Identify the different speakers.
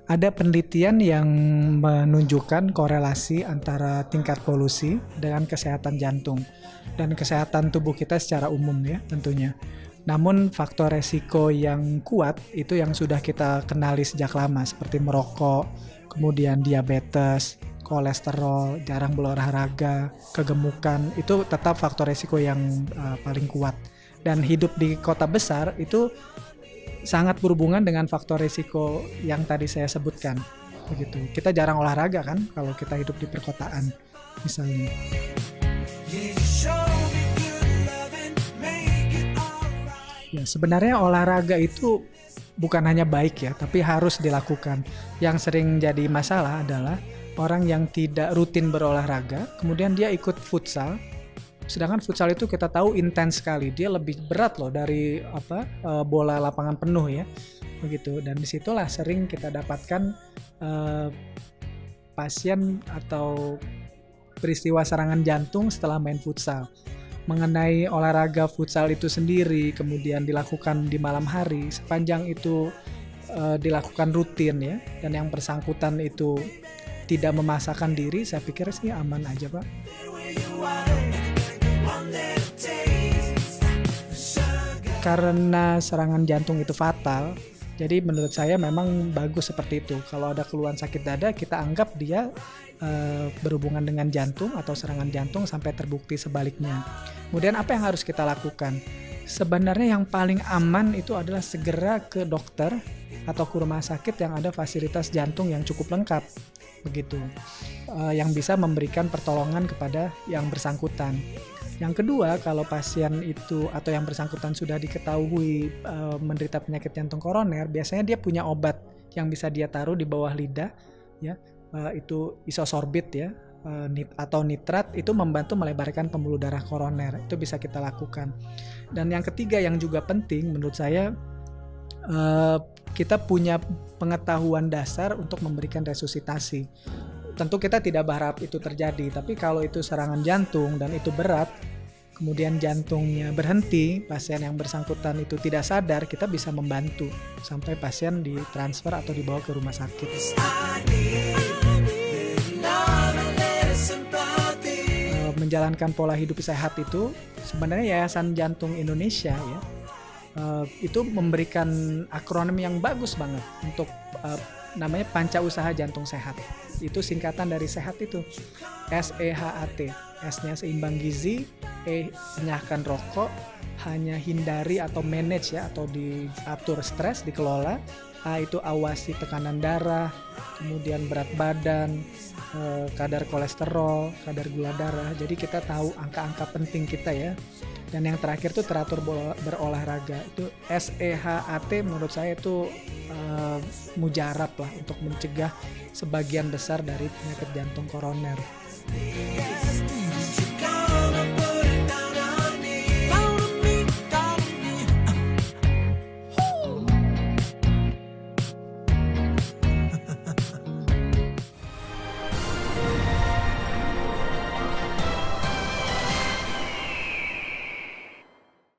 Speaker 1: Ada penelitian yang menunjukkan korelasi antara tingkat polusi dengan kesehatan jantung dan kesehatan tubuh kita secara umum ya tentunya. Namun faktor resiko yang kuat itu yang sudah kita kenali sejak lama seperti merokok, kemudian diabetes, kolesterol, jarang berolahraga, kegemukan, itu tetap faktor resiko yang paling kuat. Dan hidup di kota besar itu sangat berhubungan dengan faktor risiko yang tadi saya sebutkan. Begitu. Kita jarang olahraga kan kalau kita hidup di perkotaan misalnya. Ya, sebenarnya olahraga itu bukan hanya baik ya, tapi harus dilakukan. Yang sering jadi masalah adalah orang yang tidak rutin berolahraga, kemudian dia ikut futsal. Sedangkan futsal itu kita tahu intens sekali, dia lebih berat loh dari bola lapangan penuh ya, begitu. Dan disitulah sering kita dapatkan pasien atau peristiwa serangan jantung setelah main futsal. Mengenai olahraga futsal itu sendiri, kemudian dilakukan di malam hari, sepanjang itu dilakukan rutin ya, dan yang bersangkutan itu tidak memaksakan diri, saya pikir sih aman aja Pak. Karena serangan jantung itu fatal, jadi menurut saya memang bagus seperti itu. Kalau ada keluhan sakit dada, kita anggap dia berhubungan dengan jantung atau serangan jantung sampai terbukti sebaliknya. Kemudian apa yang harus kita lakukan? Sebenarnya yang paling aman itu adalah segera ke dokter atau ke rumah sakit yang ada fasilitas jantung yang cukup lengkap, begitu, yang bisa memberikan pertolongan kepada yang bersangkutan. Yang kedua, kalau pasien itu atau yang bersangkutan sudah diketahui menderita penyakit jantung koroner, biasanya dia punya obat yang bisa dia taruh di bawah lidah, ya, itu isosorbit ya, atau nitrat, itu membantu melebarkan pembuluh darah koroner. Itu bisa kita lakukan. Dan yang ketiga yang juga penting menurut saya, kita punya pengetahuan dasar untuk memberikan resusitasi. Tentu kita tidak berharap itu terjadi, tapi kalau itu serangan jantung dan itu berat, kemudian jantungnya berhenti, pasien yang bersangkutan itu tidak sadar, kita bisa membantu sampai pasien ditransfer atau dibawa ke rumah sakit. Menjalankan pola hidup sehat itu, sebenarnya Yayasan Jantung Indonesia ya, itu memberikan akronim yang bagus banget untuk namanya Pancausaha Jantung Sehat. Itu singkatan dari sehat itu, SEHAT. S-nya seimbang gizi, E enyahkan rokok, hanya hindari atau manage ya, atau diatur stres, dikelola. A itu awasi tekanan darah, kemudian berat badan, kadar kolesterol, kadar gula darah. Jadi kita tahu angka-angka penting kita ya. Dan yang terakhir itu teratur berolahraga. Itu SEHAT menurut saya itu mujarab lah untuk mencegah sebagian besar dari penyakit jantung koroner.